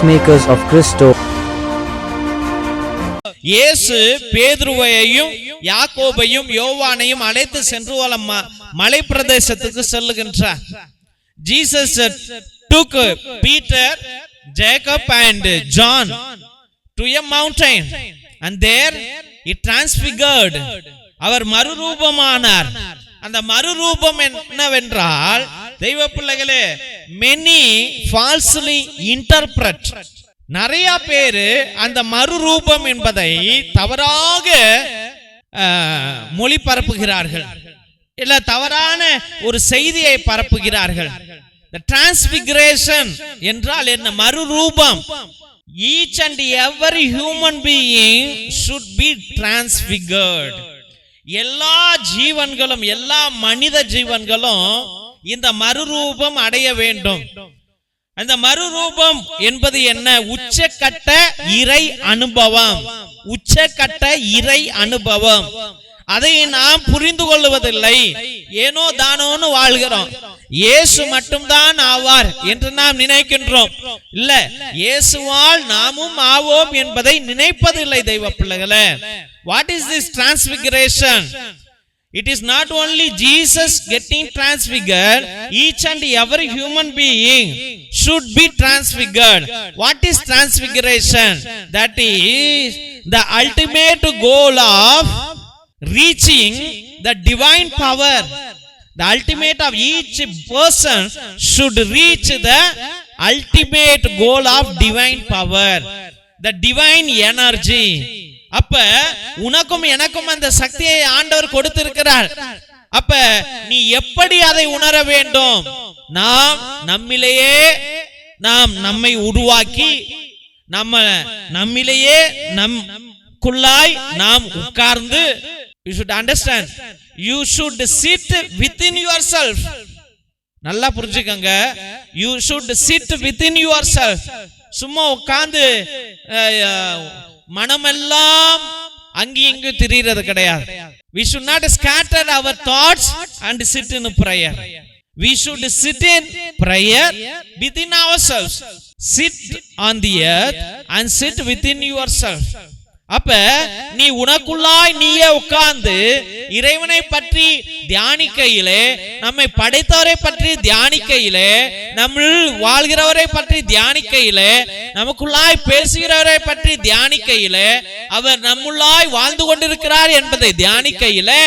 peacemakers of Christo. இயேசு பேதுருவையும் யாக்கோபையும் யோவானையும் அழைத்து சென்று மலை பிரதேசத்துக்கு செல்லுகின்றார். Jesus took Peter, Jacob and John to a mountain and there he transfigured. அவர் மறுரூபமானார். அந்த மறுரூபம் என்னவென்றால், தெய்வ பிள்ளைகளே, many falsely interpret, நிறைய பேரு அந்த மறுரூபம் என்பதை தவறாக மொழி பரப்புகிறார்கள், இல்ல தவறான ஒரு செய்தியை பரப்புகிறார்கள். The transfiguration என்றால் என்ன? மறுரூபம். Each and every human being should be transfigured. எல்லா ஜீவன்களும், எல்லா மனித ஜீவன்களும் இந்த மறுரூபம் அடைய வேண்டும். அந்த மறுரூபம் என்பது என்ன? உச்சக்கட்ட இறை அனுபவம். உச்சக்கட்ட இறை அனுபவம். அதை நாம் புரிந்து கொள்வதில்லை. ஏனோ தானோன்னு வாழ்கிறோம். இயேசு மட்டும்தான் ஆவார் என்று நாம் நினைக்கின்றோம். இல்ல, இயேசுவால் நாமும் ஆவோம் என்பதை நினைப்பதில்லை தெய்வ பிள்ளைகளே. What is this transfiguration? It is not only Jesus getting transfigured, each and every human being should be transfigured. What is transfiguration? That is the ultimate goal of reaching the divine power. The ultimate of each person should reach the ultimate goal of divine power, the divine energy. அப்ப உனக்கும் எனக்கும் அந்த சக்தியை ஆண்டவர் கொடுத்திருக்கிறார். அப்ப நீ எப்படி அதை உணர வேண்டும்? நாம் நம்மை உருவாக்கி நம்மிலேயே நமக்குள்ளாய் நாம் உட்கார்ந்து, you should understand, you should sit within yourself. நல்லா புரிஞ்சுக்கங்க. You should sit within yourself. சும்மா உட்கார்ந்து மனமெல்லாம் அங்கி இங்கு திரிகிறது கிடையாது. We should not scatter our thoughts and sit in prayer. We should sit in prayer within ourselves. Sit on the earth and sit within yourself. அப்ப நீ உனக்குள்ளாய் நீயே உட்கார்ந்து இறைவனை பற்றி தியானிக்கையிலே, நம்மை படைத்தவரை பற்றி தியானிக்கையிலே, நம்ம வாழ்கிறவரை பற்றி தியானிக்கையிலே, நமக்குள்ளாய் பேசுகிறவரை பற்றி தியானிக்கையிலே, அவர் நம்முள்ளாய் வாழ்ந்து கொண்டிருக்கிறார் என்பதை தியானிக்கையிலே,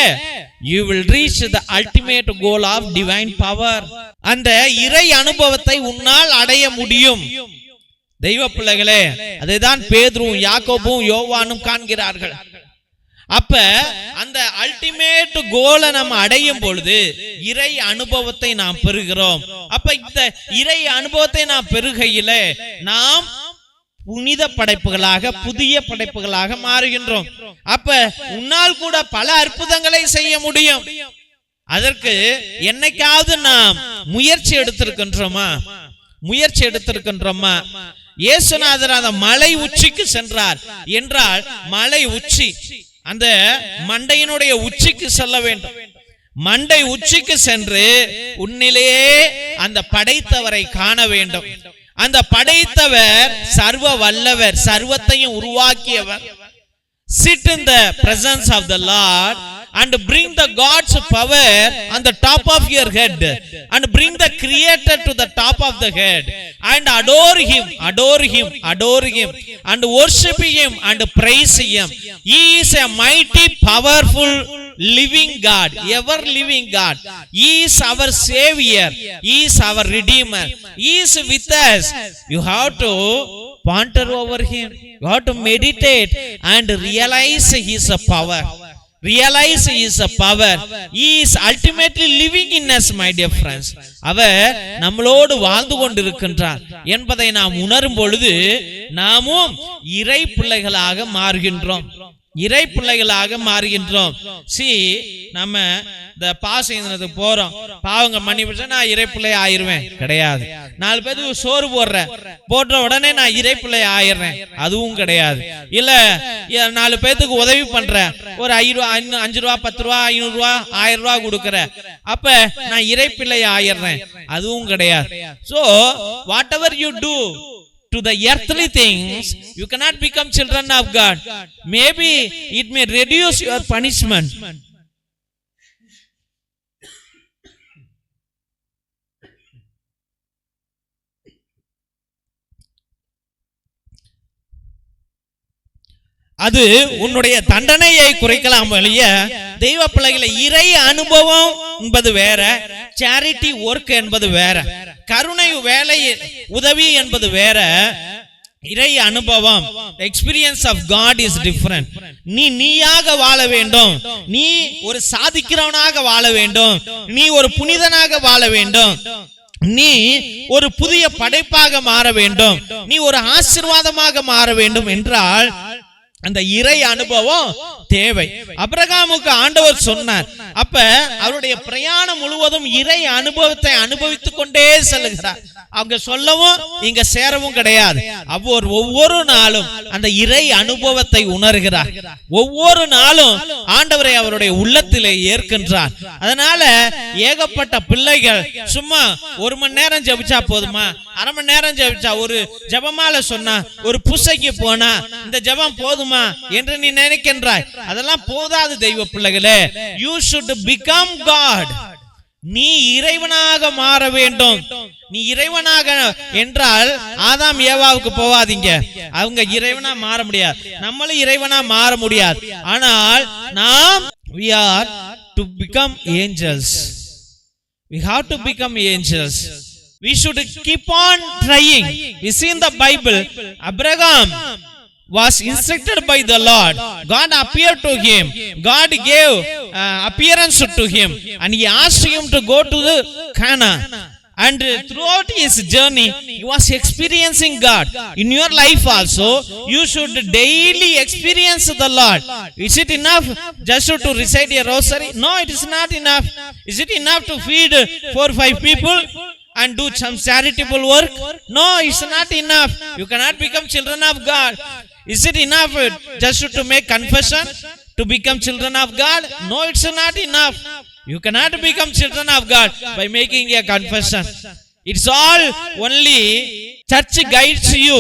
you will reach the ultimate goal of divine power. அந்த இறை அனுபவத்தை உன்னால் அடைய முடியும் தெய்வ பிள்ளைகளே. அதைதான் பேதுருவும் யாக்கோபும் யோவானும் காண்கிறார்கள். அப்ப அந்த அல்டிமேட் கோலை நம்ம அடையும் பொழுது இறை அனுபவத்தை நாம் பெறுகிறோம். அப்ப இந்த இறை அனுபவத்தை நாம் பெறுகையிலே நாம் புனித படைப்புகளாக, புதிய படைப்புகளாக மாறுகின்றோம். அப்ப உன்னால் கூட பல அற்புதங்களை செய்ய முடியும். அதற்கு என்னைக்காவது நாம் முயற்சி எடுத்திருக்கின்றோமா? இயேசுநாதர் அந்த மலை உச்சிக்கு சென்றார் என்றால், மலை உச்சி, அந்த மண்டையினுடைய உச்சிக்கு செல்ல வேண்டும். மண்டை உச்சிக்கு சென்று உன்னிலேயே அந்த படைத்தவரை காண வேண்டும். அந்த படைத்தவர் சர்வ வல்லவர், சர்வத்தையும் உருவாக்கியவர். Sit in the presence of the Lord and bring the God's power on the top of your head, and bring the Creator to the top of the head, and adore him and worship him and praise him. He is a mighty, powerful, living God, ever living God. He is our Savior, he is our Redeemer, he is with us. You have to ponder over him, you have to meditate and realize his power. Realize his power. He is ultimately living in us, my dear friends. அவர் நம்மளோடு வாழ்ந்து கொண்டிருக்கின்றார் என்பதை நாம் உணரும் பொழுது நாமும் இறை பிள்ளைகளாக மாறுகின்றோம். நம்ம இந்த பாசத்துக்கு போறோம், பாவங்க மன்னிப்பு, நான் இறை பிள்ளை ஆயிருவேன் கிடையாது. 4 பேருக்கு சோறு போடுற உடனே நான் இறை பிள்ளை ஆயிடுறேன், அதுவும் கிடையாது. இல்ல 4 பேருக்கு உதவி பண்றேன், ஒரு 5 ரூபா 10 ரூபா 500 ரூபா 1000 ரூபா கொடுக்கற, அப்ப நான் இறை பிள்ளை ஆயிடுறேன், அதுவும் கிடையாது. So whatever you do, to the earthly things, you cannot become children of God. Maybe it may reduce your punishment. அது உன்னுடைய தண்டனையை குறைக்கலாம் வழிய தெய்வ பிள்ளைகளை இறை அனுபவம் என்பது வேற, சேரிட்டி ஒர்க் என்பது வேற, கருணை வேலை உதவி என்பது வேற, இறை அனுபவம் experience of God is different. நீயாக வாழ வேண்டும், நீ ஒரு சாதிக்கிறவனாக வாழ வேண்டும், நீ ஒரு புனிதனாக வாழ வேண்டும், நீ ஒரு புதிய படைப்பாக மாற வேண்டும், நீ ஒரு ஆசீர்வாதமாக மாற வேண்டும் என்றால் அந்த இறை அனுபவம் தேவை. ஆபிரகாமுக்கு ஆண்டவர் சொன்னார். அப்ப அவருடைய பிரயாணம் முழுவதும் இறை அனுபவத்தை அனுபவித்துக் கொண்டே செல்லுகிறார். அவங்க சொல்லவும் இங்க சேரவும் கிடையாது. ஒவ்வொரு நாளும் அந்த இறை அனுபவத்தை உணர்கிறார். ஒவ்வொரு நாளும் ஆண்டவரை அவருடைய உள்ளத்திலே ஏற்கின்றார். அதனால ஏகப்பட்ட பிள்ளைகள் சும்மா 1 மணி நேரம் ஜெபிச்சா போதுமா, அரை மணி நேரம் ஜெபிச்சா, ஒரு ஜெபமால சொன்னா, ஒரு பூசைக்கு போனா இந்த ஜெபம் போதுமா என்று நீ நினைக்கின்றாய். அதெல்லாம் போதாது தெய்வ பிள்ளைகளே. You should become God. நீ இறைவனாக மாற வேண்டும். நீ இறைவனாக என்றால் ஆதாம் ஏவாவுக்கு போவாதீங்க, அவங்க இறைவனா மாற முடியாது, நம்மளும் இறைவனா மாற முடியாது. ஆனால் நாம் we are to become angels. We have to become angels. We should keep on trying. We see in the Bible, Abraham was instructed by the Lord. God appeared to him. God gave appearance to him and he asked him to go to the Canaan. And throughout his journey, he was experiencing God. In your life also, you should daily experience the Lord. Is it enough just to recite a rosary? No, it is not enough. Is it enough to feed 4 or 5 people and do some charitable work? No, it's not enough. You cannot become children of God. Is it enough just to make confession to become children of God? No, it's not enough. You cannot become children of God by making a confession. It's all only church guides you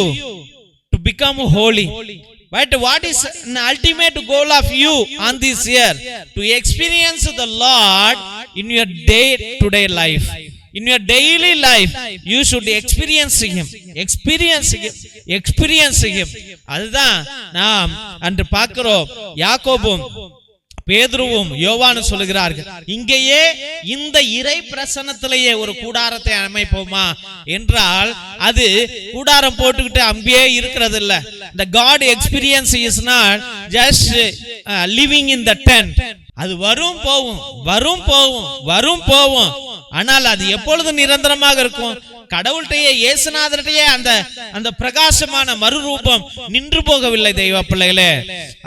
to become holy. But what is an ultimate goal of you on this year? To experience the Lord in your day-to-day life. In your daily life, you should experience Him. Experience Him. Experience Him. அதுதான் நாம் அன்று பார்க்கிறோம். யாக்கோபும் பேதுருவும் யோவானும் சொல்லுகிறார்கள், இங்கேயே இந்த இறை பிரசன்னத்திலேயே ஒரு கூடாரத்தை அமைப்போமா என்றால் அது கூடாரம் போட்டுக்கிட்டு அங்கேயே இருக்கிறது இல்ல. The God experience is not just living in the tent. அது வரும் போகும், வரும் போகும், வரும் போகும். ஆனால் அது எப்பொழுது நிரந்தரமாக இருக்கும்? கடவுள்கிட்டயே இயேசுநாதர்கிட்டயே அந்த பிரகாசமான மறுரூபம் நின்று போகவில்லை தெய்வ பிள்ளைகளே.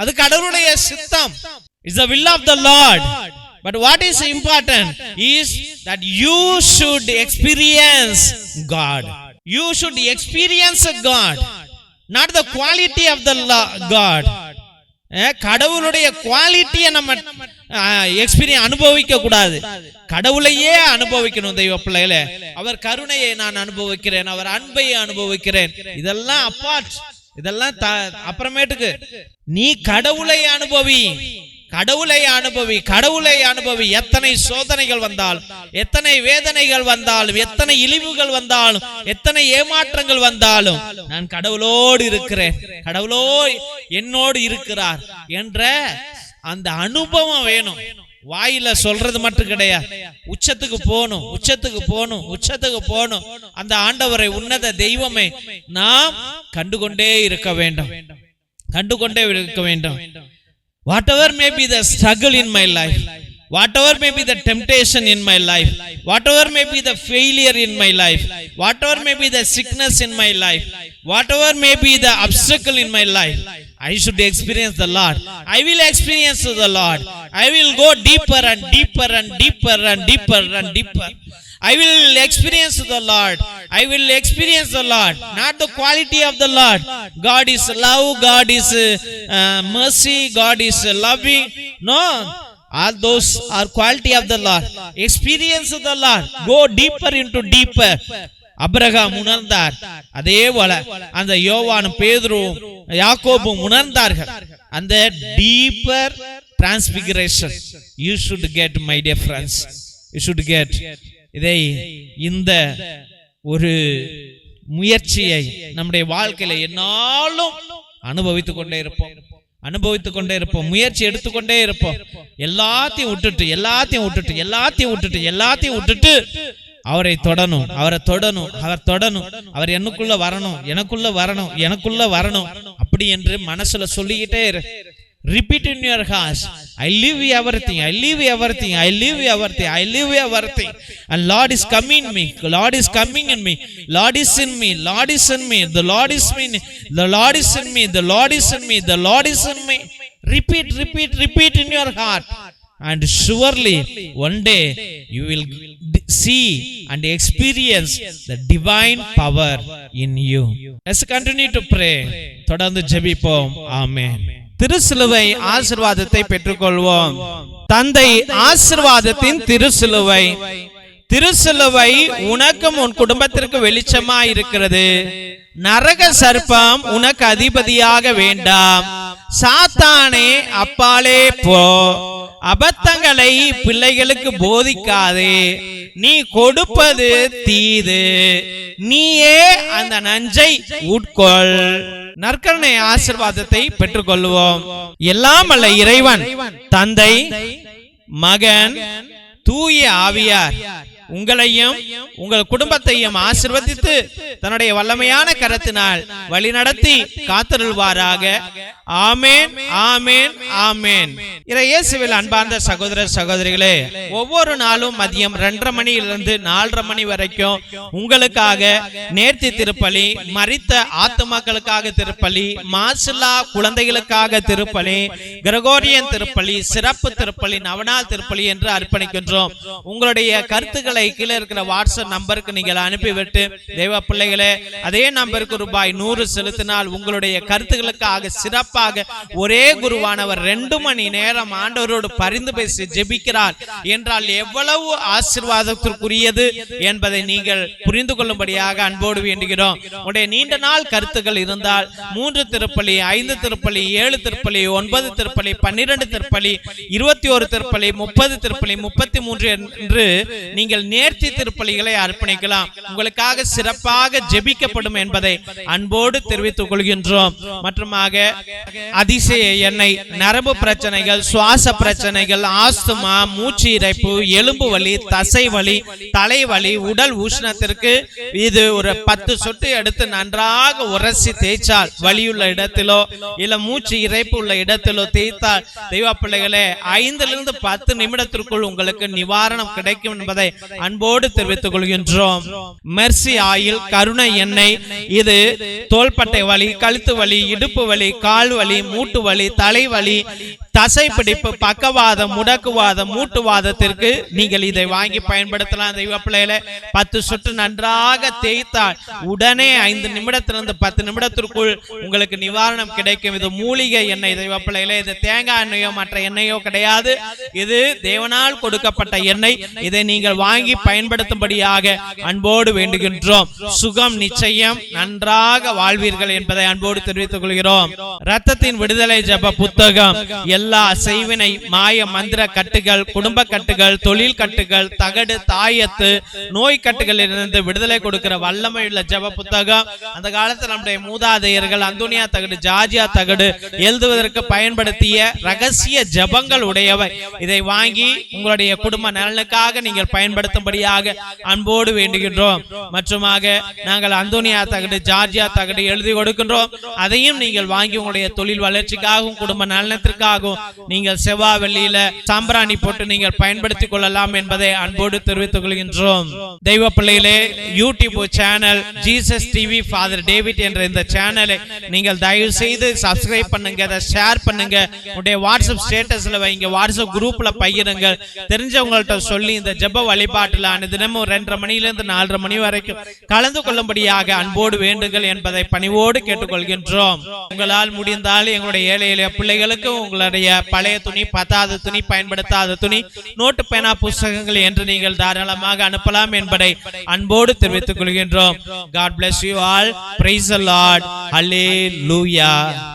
அது கடவுளுடைய சித்தம். It's the will of the Lord. But what is important is that you should experience God. You should experience God, not the quality of the God. கடவுளுடைய குவாலிட்டியை நம்ம எக்ஸ்பீரியன்ஸ் அனுபவிக்க கூடாது, கடவுளையே அனுபவிக்கணும் தெய்வ பிள்ளைகளே. அவர் கருணையை நான் அனுபவிக்கிறேன், அவர் அன்பை அனுபவிக்கிறேன், இதெல்லாம் அப்பார்ட், இதெல்லாம் அப்புறமேட்டுக்கு. நீ கடவுளை அனுபவி, கடவுளை அனுபவி, கடவுளை அனுபவி. எத்தனை சோதனைகள் வந்தாலும், எத்தனை வேதனைகள் வந்தாலும், எத்தனை இழிவுகள் வந்தாலும், எத்தனை ஏமாற்றங்கள் வந்தாலும், நான் கடவுளோடு இருக்கிறேன், கடவுளோ என்னோடு இருக்கிறார் என்ற அந்த அனுபவம் வேணும். வாயில சொல்றது மட்டும் கிடையாது, உச்சத்துக்கு போகணும், உச்சத்துக்கு போகணும், உச்சத்துக்கு போகணும். அந்த ஆண்டவரை, உன்னத தெய்வமே நாம் கண்டுகொண்டே இருக்க வேண்டும், கண்டுகொண்டே இருக்க வேண்டும். Whatever may be the struggle in my life, whatever may be the temptation in my life, whatever may be the failure in my life, whatever may be the sickness in my life, whatever may be the obstacle in my life, I should experience the Lord. I will experience the Lord. I will go deeper and deeper and deeper and deeper and deeper. I will experience the Lord. I will experience the Lord. Not the quality of the Lord. God is love. God is mercy. God is loving. No. All those are quality of the Lord. Experience the Lord. Go deeper into deeper. Abraham உணர்ந்தார். அதே போல அந்த யோவானும் பேதுருவும் யாக்கோபும் உணர்ந்தார்கள். அந்த deeper transfiguration you should get, my dear friends, you should get. இதை இந்த ஒரு முயற்சியை நம்முடைய வாழ்க்கையில என்னாலும் அனுபவித்துக் கொண்டே இருப்போம், முயற்சி எடுத்துக்கொண்டே இருப்போம். எல்லாத்தையும் விட்டுட்டு அவரை தொடணும், அவர் தொடணும், அவர் எனக்குள்ள வரணும் அப்படி என்று மனசுல சொல்லிக்கிட்டே இரு. Repeat in your heart, I live everything, and Lord is coming in me, Lord is in me, the Lord is in me. Repeat in your heart, and surely one day you will see and experience the divine power in you. Let's continue to pray. தொடர்ந்து ஜெபிப்போம். ஆமென். திருசிலுவை ஆசீர்வாதத்தை பெற்றுக்கொள்வோம். தந்தை ஆசீர்வாதத்தின் திருசிலுவை உனக்கும் உன் குடும்பத்திற்கு வெளிச்சமாய் இருக்கிறது. நரக சர்ப்பம் உனக்கு அதிபதியாக வேண்டாம். சாத்தானே அப்பாலே போ. அபத்தங்களை பிள்ளைகளுக்கு போதிக்காதே. நீ கொடுப்பது தீது, நீயே அந்த நஞ்சை உட்கொள். நற்கருணை ஆசீர்வாதத்தை பெற்றுக்கொள்வோம். எல்லாம் அல்ல இறைவன், தந்தை, மகன், தூய ஆவியார் உங்களையும் உங்கள் குடும்பத்தையும் ஆசீர்வதித்து தன்னுடைய வல்லமையான கரத்தினால் வழிநடத்தி காத்தருள்வாராக. ஆமென், ஆமென், ஆமென். இயேசுவில் அன்பார்ந்த சகோதர சகோதரிகளே, ஒவ்வொரு நாளும் மதியம் 2:30 மணியிலிருந்து 4:30 மணி வரைக்கும் உங்களுக்காக நேர்த்தி திருப்பலி, மரித்த ஆத்துமாக்களுக்காக திருப்பலி, மாசில்லா குழந்தைகளுக்காக திருப்பலி, கிரகோரியன் திருப்பலி, சிறப்பு திருப்பலி, நவநாள் திருப்பலி என்று அர்ப்பணிக்கின்றோம். உங்களுடைய கருத்துக்களை கீழே இருக்கிற வாட்ஸ்அப் நம்பருக்கு நீங்கள் அனுப்பிவிட்டு, தேவ பிள்ளைகளே, அதே நம்பருக்கு ₹100 செலுத்தினால் உங்களுடைய கருத்துக்களுக்காக சிறப்பாக ஒரே குருவானவர் 2 மணி நேரம் ஆண்டவரோடு பரிந்து பேசி ஜெபிக்கிறார் என்றால் எவ்வளவு ஆசீர்வாதத்திற்குரியது என்பதை நீங்கள் புரிந்து கொள்ளும்படியாக அன்போடு வேண்டுகிறோம். உடைய நீண்ட நாள் கருத்துக்கள் இருந்தால் 3 திருப்பலி, 5 திருப்பலி, 7 திருப்பலி, 9 திருப்பலி, 12 திருப்பலி, 21 திருப்பலி, 30 திருப்பலி, 33 என்று நீங்கள் நேர்த்தி திருப்பலிகளை அர்ப்பணிக்கலாம். உங்களுக்காக சிறப்பாக ஜெபிக்கப்படும் என்பதை அன்போடு தெரிவித்துக் கொள்கின்றோம். மற்றுமாக அதிசய எண்ணெய், நரம்பு பிரச்சனைகள், சுவாச பிரச்சனைகள், ஆஸ்துமா, மூச்சு இறைப்பு, எலும்பு வலி, தசை வலி, தலைவலி, உடல் உஷ்ணத்திற்கு இது ஒரு 10 சொட்டு எடுத்து நன்றாக உரசி தேய்ச்சால், வலியுள்ள இடத்திலோ இல்ல மூச்சு இறைப்பு உள்ள இடத்திலோ தேய்த்தால், தெய்வ பிள்ளைகளே, 5 to 10 நிமிடத்திற்குள் உங்களுக்கு நிவாரணம் கிடைக்கும் என்பதை அன்போடு தெரிவித்துக் கொள்கின்றோம். மெர்சி ஆயில், கருணை எண்ணெய், இது தோள்பட்டை வலி, கழுத்து வலி, இடுப்பு வலி, கால் வலி, மூட்டு வலி, தலைவலி, தசை பிடிப்பு, பக்கவாதம், முடக்குவாதம், மூட்டுவாதத்திற்கு நீங்கள் இதை வாங்கி பயன்படுத்தலாம். தெய்வ பிள்ளைகளே, 10 சொட்டு நன்றாக தேய்த்தால் உடனே 5 நிமிடத்திலிருந்து 10 நிமிடத்திற்குள் உங்களுக்கு நிவாரணம் கிடைக்கும். இது மூலிகை எண்ணெய். தெய்வ பிள்ளைகளே, இது தேங்காய் எண்ணெயோ மற்ற எண்ணெயோ கிடையாது. இது தேவனால் கொடுக்கப்பட்ட எண்ணெய். இதை நீங்கள் வாங்கி பயன்படுத்தும்படியாக அன்போடு வேண்டுகின்றோம். சுகம் நிச்சயம், நன்றாக வாழ்வீர்கள் என்பதை அன்போடு தெரிவித்துக் கொள்கிறோம். இரத்தத்தின் விடுதலை ஜெப புத்தகம் எல்லா செய்வினை, மாய மந்திர கட்டுகள், குடும்ப கட்டுகள், தொழில் கட்டுகள், தகடு, தாயத்து, நோய் கட்டுகளிலிருந்து விடுதலை கொடுக்கிற வல்லமை உள்ள ஜெப புத்தகம். அந்த காலத்தில் நம்முடைய மூதாதையர்கள் அந்தோனியா தகடு, ஜார்ஜியா தகடு எழுதுவதற்கு பயன்படுத்திய ரகசிய ஜெபங்கள் உடையவை. இதை வாங்கி உங்களுடைய குடும்ப நலனுக்காக நீங்கள் பயன்படுத்தும்படியாக அன்போடு வேண்டுகின்றோம். மற்றுமாக நாங்கள் அந்தோனியா தகடு, ஜார்ஜியா தகடு எழுதி கொடுக்கின்றோம். அதையும் நீங்கள் வாங்கி உங்களுடைய தொழில் வளர்ச்சிக்காகவும் குடும்ப நலனத்திற்காகவும் நீங்கள் செவ்வாய் வெள்ளியில சாம்பிராணி போட்டு நீங்கள் பயன்படுத்திக் கொள்ளலாம் என்பதை அன்போடு தெரிவித்துக் கொள்கின்றோம். தெய்வ பிள்ளைகளே, YouTube channel Jesus TV father David என்ற இந்த சேனலை நீங்கள் தயவு செய்து சப்ஸ்கிரைப் பண்ணுங்க, அதை ஷேர் பண்ணுங்க, உங்களுடைய வாட்ஸ்அப் ஸ்டேட்டஸ்ல வைங்க, வாட்ஸ்அப் குரூப்ல பகிருங்க, தெரிஞ்சவங்கள்ட்ட சொல்லி இந்த ஜெப வழிபாடு வழிபாட்டில் தினமும் 2:30 மணியிலிருந்து 4:30 மணி வரைக்கும் கலந்து கொள்ளும்படியாக அன்போடு வேண்டுங்கள் என்பதை பணிவோடு கேட்டுக்கொள்கின்றோம். உங்களால் முடிந்தால் எங்களுடைய ஏழை எளிய பிள்ளைகளுக்கு உங்களுடைய பழைய துணி, பத்தாத துணி, பயன்படுத்தாத துணி, நோட்டு, பேனா, புஸ்தகங்கள் என்று நீங்கள் தாராளமாக அனுப்பலாம் என்பதை அன்போடு தெரிவித்துக் கொள்கின்றோம். God bless you all. Praise the Lord. Hallelujah.